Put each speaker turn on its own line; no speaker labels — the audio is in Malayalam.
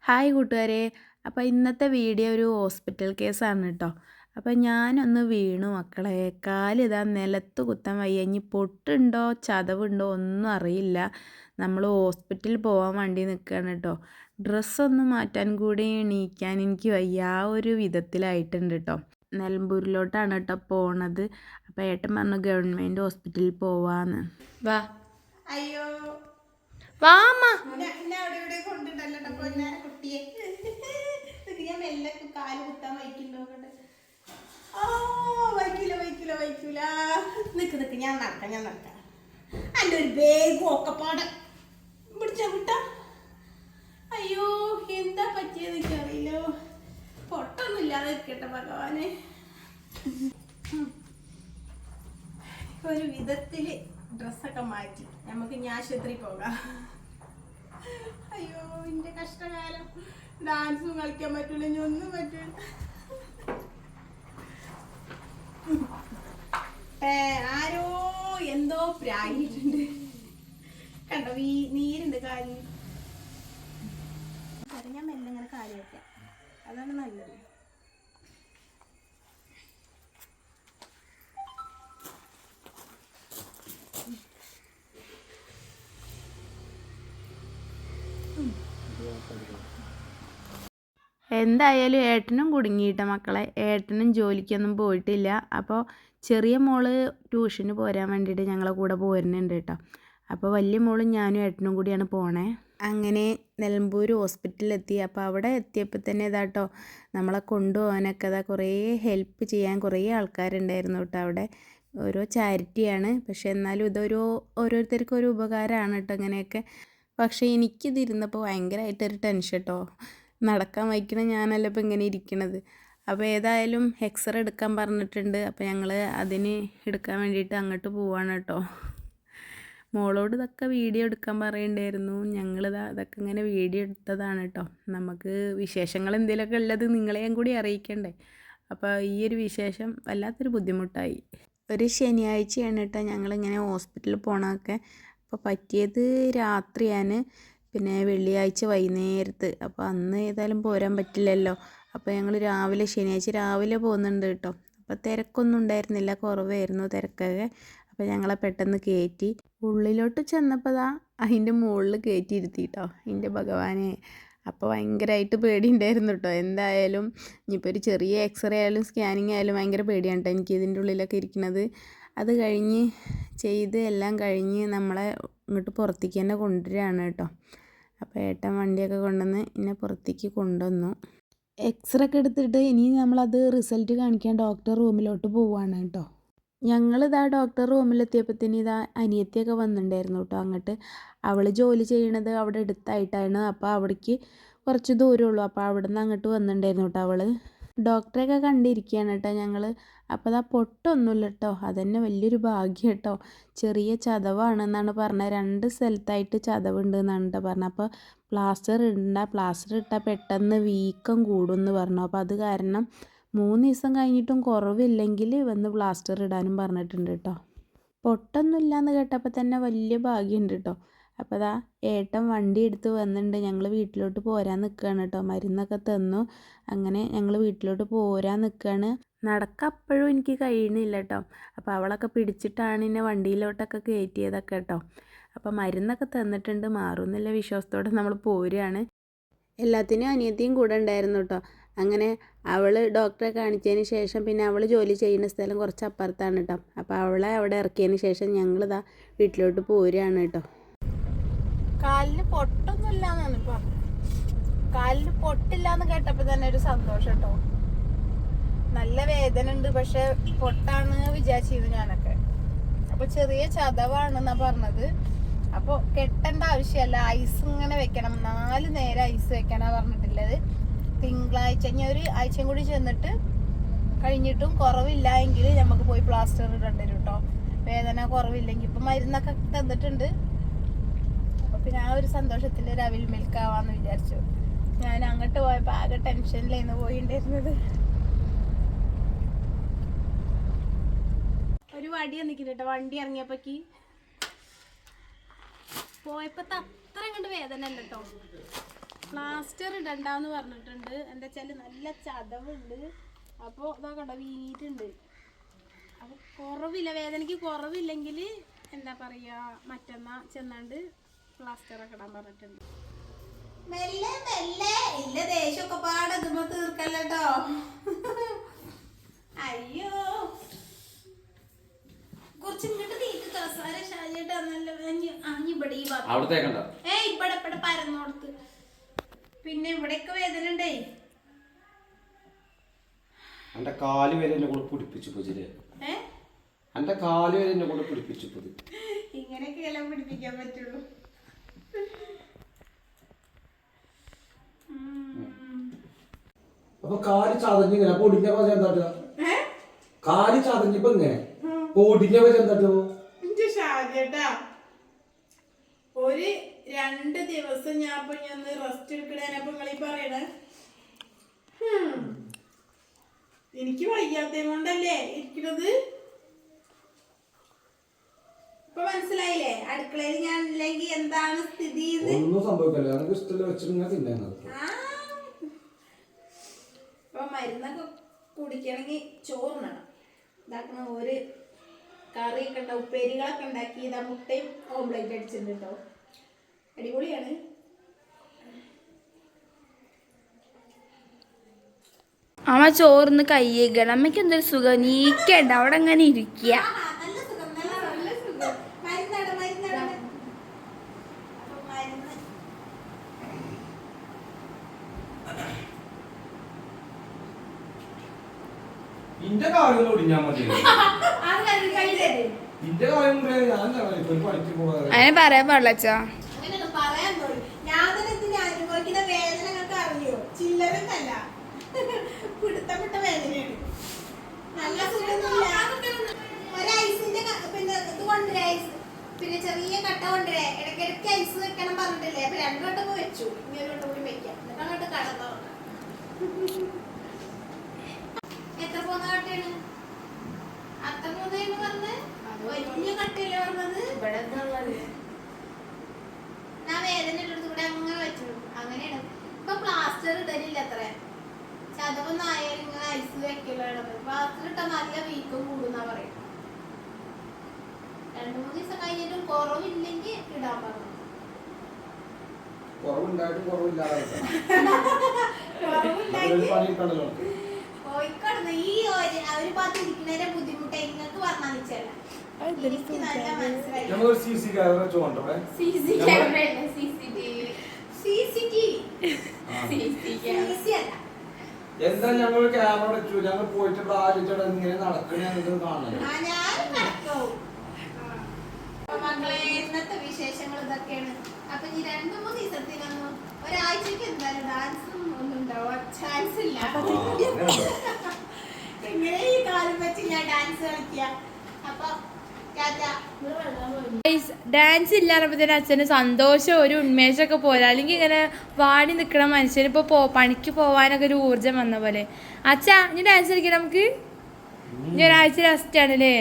ഹായ് കൂട്ടുകാരെ. അപ്പോൾ ഇന്നത്തെ വീഡിയോ ഒരു ഹോസ്പിറ്റൽ കേസാണ് കേട്ടോ. അപ്പോൾ ഞാനൊന്ന് വീണു മക്കളെ. കാലിതാ നിലത്ത് കുത്താൻ വയ്യ. ഇനി പൊട്ടുണ്ടോ ചതവുണ്ടോ ഒന്നും അറിയില്ല. നമ്മൾ ഹോസ്പിറ്റലിൽ പോകാൻ വേണ്ടി നിൽക്കുകയാണ് കേട്ടോ. ഡ്രസ്സൊന്നും മാറ്റാൻ കൂടി എണീക്കാൻ എനിക്ക് വയ്യ. ആ ഒരു വിധത്തിലായിട്ടുണ്ട് കേട്ടോ. നിലമ്പൂരിലോട്ടാണ് കേട്ടോ പോണത്. അപ്പോൾ ഏട്ടൻ പറഞ്ഞു ഗവൺമെൻറ് ഹോസ്പിറ്റലിൽ പോവാന്ന്. വാ.
അയ്യോ
വാമ്മ.
അവിടെ കൊണ്ടുണ്ടല്ലോ കുട്ടിയെ. ഞാൻ മെല്ലെ കാല് കുത്താൻ വയ്ക്കുന്നുണ്ടോ? വയ്ക്കൂല. നിക്ക് ഞാൻ നടക്കാം. അന്റെ ഒരു വേഗം ഒക്കെ പാടെ പിടിച്ച വിട്ട. അയ്യോ എന്താ പറ്റിയത് എനിക്കറിയില്ലോ. പൊട്ടൊന്നും ഇല്ലാതെ ഇരിക്കട്ടെ ഭഗവാനെ. ഒരു വിധത്തില് ഡ്രസ്സൊക്കെ മാറ്റി നമുക്ക് ഇനി ആശുപത്രി പോകാം. അയ്യോ എന്റെ കഷ്ടകാലം. ഡാൻസും കളിക്കാൻ പറ്റൂല, ഇനി ഒന്നും പറ്റൂല. ആരോ എന്തോ പ്രായിട്ടുണ്ട് കണ്ടോ. നീരുണ്ട് കാലിൽ. ഞാൻ മെല്ലെ ഇങ്ങനെ കാല് വെക്കാം, അതാണ് നല്ലത്.
എന്തായാലും ഏട്ടനും കുടുങ്ങിയിട്ട മക്കളെ. ഏട്ടനും ജോലിക്കൊന്നും പോയിട്ടില്ല. അപ്പോൾ ചെറിയ മോള് ട്യൂഷന് പോരാൻ വേണ്ടിയിട്ട് ഞങ്ങളെ കൂടെ പോരുന്നുണ്ട് കേട്ടോ. അപ്പോൾ വലിയ മോളും ഞാനും ഏട്ടനും കൂടിയാണ് പോണേ. അങ്ങനെ നിലമ്പൂർ ഹോസ്പിറ്റലിലെത്തി. അപ്പോൾ അവിടെ എത്തിയപ്പോൾ തന്നെ ഇതാട്ടോ നമ്മളെ കൊണ്ടുപോകാനൊക്കെ കുറേ ഹെൽപ്പ് ചെയ്യാൻ കുറേ ആൾക്കാരുണ്ടായിരുന്നു കേട്ടോ. അവിടെ ഓരോ ചാരിറ്റിയാണ്, പക്ഷെ എന്നാലും ഓരോരുത്തർക്കും ഒരു ഉപകാരമാണ് കേട്ടോ ഇങ്ങനെയൊക്കെ. പക്ഷേ എനിക്കിതിരുന്നപ്പോൾ ഭയങ്കരമായിട്ടൊരു ടെൻഷൻ കേട്ടോ. നടക്കാൻ വയ്ക്കണ ഞാനല്ല ഇപ്പോൾ ഇങ്ങനെ ഇരിക്കണത്. അപ്പോൾ ഏതായാലും എക്സ്റേ എടുക്കാൻ പറഞ്ഞിട്ടുണ്ട്. അപ്പോൾ ഞങ്ങൾ അതിന് എടുക്കാൻ വേണ്ടിയിട്ട് അങ്ങോട്ട് പോവാണ് കേട്ടോ. മോളോട് ഇതൊക്കെ വീഡിയോ എടുക്കാൻ പറയുന്നുണ്ടായിരുന്നു. അതൊക്കെ ഇങ്ങനെ വീഡിയോ എടുത്തതാണ് കേട്ടോ. നമുക്ക് വിശേഷങ്ങൾ എന്തെങ്കിലുമൊക്കെ ഉള്ളത് നിങ്ങളെയും കൂടി അറിയിക്കണ്ടേ. അപ്പോൾ ഈ ഒരു വിശേഷം വല്ലാത്തൊരു ബുദ്ധിമുട്ടായി. ഒരു ശനിയാഴ്ചയാണ് കേട്ടോ ഞങ്ങളിങ്ങനെ ഹോസ്പിറ്റലിൽ പോകണമൊക്കെ. അപ്പോൾ പറ്റിയത് രാത്രിയാണ്, പിന്നെ വെള്ളിയാഴ്ച വൈകുന്നേരത്ത്. അപ്പോൾ അന്ന് ഏതായാലും പോരാൻ പറ്റില്ലല്ലോ. അപ്പോൾ ഞങ്ങൾ ശനിയാഴ്ച രാവിലെ പോകുന്നുണ്ട് കേട്ടോ. അപ്പോൾ തിരക്കൊന്നും ഉണ്ടായിരുന്നില്ല, കുറവായിരുന്നു തിരക്കൊക്കെ. അപ്പോൾ ഞങ്ങളെ പെട്ടെന്ന് കയറ്റി ഉള്ളിലോട്ട് ചെന്നപ്പോൾ അതിൻ്റെ മുകളിൽ കയറ്റിയിരുത്തി കേട്ടോ. എൻ്റെ ഭഗവാനെ. അപ്പോൾ ഭയങ്കരമായിട്ട് പേടിയുണ്ടായിരുന്നു കേട്ടോ. എന്തായാലും ഇനിയിപ്പോൾ ഒരു ചെറിയ എക്സ്റേ ആയാലും സ്കാനിങ് ആയാലും ഭയങ്കര പേടിയാണ് കേട്ടോ എനിക്ക് ഇതിൻ്റെ ഉള്ളിലൊക്കെ ഇരിക്കുന്നത്. അത് കഴിഞ്ഞ് എല്ലാം കഴിഞ്ഞ് നമ്മളെ ഇങ്ങോട്ട് പുറത്തേക്ക് തന്നെ കൊണ്ടുവരികയാണ് കേട്ടോ. അപ്പോൾ ഏട്ടൻ വണ്ടിയൊക്കെ കൊണ്ടുവന്ന് എന്നെ പുറത്തേക്ക് കൊണ്ടുവന്നു. എക്സ്റേ ഒക്കെ എടുത്തിട്ട് ഇനി നമ്മളത് റിസൾട്ട് കാണിക്കാൻ ഡോക്ടർ റൂമിലോട്ട് പോവുകയാണ് കേട്ടോ. ഞങ്ങളിതാ ഡോക്ടർ റൂമിലെത്തിയപ്പോഴത്തേന് അനിയത്തിയൊക്കെ വന്നിട്ടുണ്ടായിരുന്നു കേട്ടോ അങ്ങോട്ട്. അവൾ ജോലി ചെയ്യണത് അവിടെ അടുത്തായിട്ടാണ്. അപ്പോൾ അവിടേക്ക് കുറച്ച് ദൂരമുള്ളൂ. അപ്പോൾ അവിടെ നിന്ന് അങ്ങോട്ട് വന്നിട്ടുണ്ടായിരുന്നു കേട്ടോ അവൾ. ഡോക്ടറെയൊക്കെ കണ്ടിരിക്കുകയാണ് കേട്ടോ ഞങ്ങൾ. അപ്പോൾ പൊട്ടൊന്നുമില്ല കേട്ടോ. അതന്നെ വലിയൊരു ഭാഗ്യം കേട്ടോ. ചെറിയ ചതവാണെന്നാണ് പറഞ്ഞത്. 2 സ്ഥലത്തായിട്ട് ചതവുണ്ട് എന്നാണ് കേട്ടോ പറഞ്ഞത്. അപ്പോൾ പ്ലാസ്റ്റർ ഇട്ടാൽ പെട്ടെന്ന് വീക്കം കൂടുമെന്ന് പറഞ്ഞു. അപ്പോൾ അത് കാരണം 3 ദിവസം കഴിഞ്ഞിട്ടും കുറവില്ലെങ്കിൽ വന്ന് പ്ലാസ്റ്റർ ഇടാനും പറഞ്ഞിട്ടുണ്ട് കേട്ടോ. പൊട്ടൊന്നുമില്ലയെന്ന് കേട്ടപ്പോൾ തന്നെ വലിയ ഭാഗ്യമുണ്ട് കേട്ടോ. അപ്പോൾ ഏട്ടൻ വണ്ടി എടുത്ത് വന്നിട്ടുണ്ട്. ഞങ്ങൾ വീട്ടിലോട്ട് പോരാൻ നിൽക്കുകയാണ് കേട്ടോ. മരുന്നൊക്കെ തന്നു. അങ്ങനെ ഞങ്ങൾ വീട്ടിലോട്ട് പോരാൻ നിൽക്കുകയാണ്. നടക്കാൻ അപ്പോഴും എനിക്ക് കഴിയണില്ല കേട്ടോ. അപ്പോൾ അവളൊക്കെ പിടിച്ചിട്ടാണ് എന്നെ വണ്ടിയിലോട്ടൊക്കെ കയറ്റിയതൊക്കെ കേട്ടോ. അപ്പോൾ മരുന്നൊക്കെ തന്നിട്ടുണ്ട്. മാറുമെന്നുള്ള വിശ്വാസത്തോടെ നമ്മൾ പോരുകയാണ്. എല്ലാത്തിനും അനിയത്തിയും കൂടെ ഉണ്ടായിരുന്നു കേട്ടോ. അങ്ങനെ അവൾ ഡോക്ടറെ കാണിച്ചതിന് ശേഷം പിന്നെ അവൾ ജോലി ചെയ്യുന്ന സ്ഥലം കുറച്ച് അപ്പുറത്താണ് കേട്ടോ. അപ്പോൾ അവളെ അവിടെ ഇറക്കിയതിന് ശേഷം ഞങ്ങളിതാ വീട്ടിലോട്ട് പോരുകയാണ് കേട്ടോ.
കാലിന് പൊട്ടൊന്നുമില്ലാന്നാണ് പറഞ്ഞത്. കാലിന് പൊട്ടില്ലാന്ന് കേട്ടപ്പോൾ തന്നെ ഒരു സന്തോഷം കേട്ടോ. നല്ല വേദന ഉണ്ട്, പക്ഷെ പൊട്ടാണ് വിചാരിച്ചിരുന്നു ഞാനൊക്കെ. അപ്പോൾ ചെറിയ ചതവാണെന്നാ പറഞ്ഞത്. അപ്പോൾ കെട്ടേണ്ട ആവശ്യമല്ല, ഐസ് ഇങ്ങനെ വെക്കണം. 4 നേരം ഐസ് വെക്കാനാ പറഞ്ഞിട്ടുള്ളത്. തിങ്കളാഴ്ച ഞാൻ ഒരു ആഴ്ചയും കൂടി ചെന്നിട്ട് കഴിഞ്ഞിട്ടും കുറവില്ല എങ്കിൽ നമുക്ക് പോയി പ്ലാസ്റ്റർ ഇടേണ്ടി വരും കേട്ടോ. വേദന കുറവില്ലെങ്കിൽ. ഇപ്പം മരുന്നൊക്കെ തന്നിട്ടുണ്ട്. അപ്പോൾ പിന്നെ ആ ഒരു സന്തോഷത്തിൽ രവിൽ മിൽക്ക് ആവാന്ന് വിചാരിച്ചു. ഞാൻ അങ്ങോട്ട് പോയപ്പോൾ ആകെ ടെൻഷനിലായിരുന്നു പോയിണ്ടായിരുന്നത്. ഒരു വടി നിൽക്കുന്നു കേട്ടോ. വണ്ടി ഇറങ്ങിയപ്പോക്ക് പോയപ്പോൾ അത്ര കണ്ട് വേദന അല്ല കേട്ടോ. പ്ലാസ്റ്റർ ഇടണ്ടെന്ന് പറഞ്ഞിട്ടുണ്ട്. എന്താ വെച്ചാൽ നല്ല ചതവുണ്ട്. അപ്പോൾ ഇതാ കണ്ടോ വീങ്ങിയിട്ടുണ്ട്. അപ്പോൾ കുറവില്ല, വേദനയ്ക്ക് കുറവില്ലെങ്കിൽ എന്താ പറയുക, മറ്റന്നാ ചെന്നാണ്ട് പ്ലാസ്റ്ററൊക്കെ ഇടാൻ പറഞ്ഞിട്ടുണ്ട്. മെല്ലെ മെല്ലെ ഇല്ല ദേഷ്യമൊക്കെ പാടെ ഇതുമ്പോ തീർക്കല്ലോ. അയ്യോ കുറച്ച് ഇങ്ങോട്ട് തീറ്റ് കസാര ശാലിട്ടാന്നല്ലോ. ഇവിടെ ഈ ഇവിടെ പരന്നോടത്ത്. പിന്നെ ഇവിടെയൊക്കെ വേദന ഉണ്ടേ.
എന്റെ കാല് വരെ എന്നെ കൊണ്ട് പിടിപ്പിച്ചു പോജില്ലേ. എന്റെ കാല് വരെ എന്നെ കൊണ്ട് പിടിപ്പിച്ചു പോയി.
ഇങ്ങനെയൊക്കെ എല്ലാം പിടിപ്പിക്കാൻ പറ്റുള്ളൂ.
അപ്പൊ കാല് ചതഞ്ഞിങ്ങനെ പൊടിഞ്ഞ പോലെ എന്താ കാല് ചതഞ്ഞിപ്പോ ഇങ്ങനെ പൊടിഞ്ഞ പോലെ എന്താ
ഷാജേട്ടാ ഒരു 2 ദിവസം ഞാൻ റെസ്റ്റ് എടുക്കണേനപ്പൊ നിങ്ങളീ പറയണേ. എനിക്ക് വയ്യാത്ത കൊണ്ടല്ലേ ഇരിക്കണത്. ഇപ്പൊ മനസ്സിലായില്ലേ അടുക്കളയിൽ ഞാൻ ഇല്ലെങ്കിൽ എന്താണ് സ്ഥിതി.
ഒന്നും സംഭവിക്കില്ല, ഞങ്ങൾക്ക് ഇഷ്ടമല്ല വെച്ചിങ്ങനെ തിന്നുന്നത്.
ഇപ്പൊ മരുന്നൊക്കെ കുടിക്കണമെങ്കിൽ ചോറിനണം. ഇതാക്കണ ഒരു കറിയൊക്കെ ഉണ്ടാവും, ഉപ്പേരികളൊക്കെ ഉണ്ടാക്കി. ഇതാ മുട്ടയും ഓംപ്ലേറ്റ് അടിച്ചിട്ടുണ്ട് കേട്ടോ, അടിപൊളിയാണ്.
അമ്മ ചോറിന്ന് കയ്യേക്കണം. അമ്മയ്ക്ക് എന്തൊരു സുഖം, നീക്കണ്ട അവിടെ അങ്ങനെ ഇരിക്കുക.
ഇന്റെ കാര്യം ഒടിഞ്ഞാ മതി. ഇന്റെ കാര്യം ഞാൻ പണിക്ക് പോകാൻ
അതിനെ പറയാൻ പാടില്ല അച്ഛാ.
പറയാൻ തോന്നി. ഞാൻ തന്നെ അനുഭവിക്കുന്ന വേദന നിങ്ങൾക്ക് അറിയോ? ചില്ലറന്നല്ല, പിടുത്തപ്പെട്ട വേദനയാണ്. നല്ല സുഖമൊന്നുമില്ല. ഒരൈസിന്റെ പിന്നെ ഇത് കൊണ്ടുവരാ, ഐസ് പിന്നെ ചെറിയ കട്ട കൊണ്ടുവരാ. ഇടയ്ക്കിടയ്ക്ക് ഐസ് വെക്കണം പറഞ്ഞിട്ടില്ലേ? അപ്പൊ 2 വട്ടം വെച്ചു. ഇനി 1 വട്ടം കൂടി വെക്കാം, എന്നിട്ട് അങ്ങോട്ട് കടന്നു. എത്ര പോന്ന കട്ടയാണ്? അത്ര മൂന്നേന്ന് പറഞ്ഞ് വലിയ കട്ടയല്ലേ പറഞ്ഞത്. ഞാൻ വേദന ഉള്ളത് കൂടെ അങ്ങനെ വെച്ചു. അങ്ങനെയാണ് ഇപ്പൊ പ്ലാസ്റ്റർ ഇടലില്ല. അത്ര ചതവൊന്നും ആയാലും ഇങ്ങനെ ഐസ് വെക്കലാണ്. പ്ലാസ്റ്റർ ഇട്ടാ നല്ല വീക്കം കൂടുന്നാ പറയും. 2-3 ദിവസം കഴിഞ്ഞിട്ടും കുറവില്ലെങ്കിൽ ഇടാൻ പറഞ്ഞു.
കുറവുണ്ടായിട്ടും കുറവില്ലാതെ
കോഴിക്കോട് ഈ ഒരു ഭാഗത്ത് ഇരിക്കുന്നതിന്റെ ബുദ്ധിമുട്ട് നിങ്ങൾക്ക് പറഞ്ഞാൽ വെച്ചല്ല. എനിക്ക് നല്ല മനസ്സിലായി.
എന്താ ഞങ്ങൾ ക്യാമറ വെച്ചു, ഞങ്ങൾ പോയിട്ട് ആലോചിച്ചോടെ ഇങ്ങനെ നടക്കണേ കാണുന്നത്.
മക്കളെ ഇന്നത്തെ വിശേഷങ്ങൾ ഇതൊക്കെയാണ്. അപ്പൊ ഈ 2-3 ദിവസത്തിനൊന്നും ഒരാഴ്ചക്ക് എന്തായാലും ഡാൻസും ഒന്നും ഉണ്ടാവാൻ ചാൻസ് ഇല്ല. ഇങ്ങനെ ഈ കാലം വെച്ച് ഞാൻ ഡാൻസ് കളിക്കുക. അപ്പൊ
ഡാൻസ് ഇല്ലാത്തപ്പോ തന്നെ അച്ഛന് സന്തോഷം, ഒരു ഉന്മേഷമൊക്കെ പോലെ. അല്ലെങ്കിൽ ഇങ്ങനെ വാടി നിൽക്കണ മനുഷ്യന് ഇപ്പൊ പണിക്ക് പോവാനൊക്കെ ഒരു ഊർജം വന്ന പോലെ. അച്ഛാ ഇനി ഡാൻസ് കളിക്കണം നമുക്ക്. ഇനി ഒരാഴ്ച റെസ്റ്റ് ആണല്ലേ.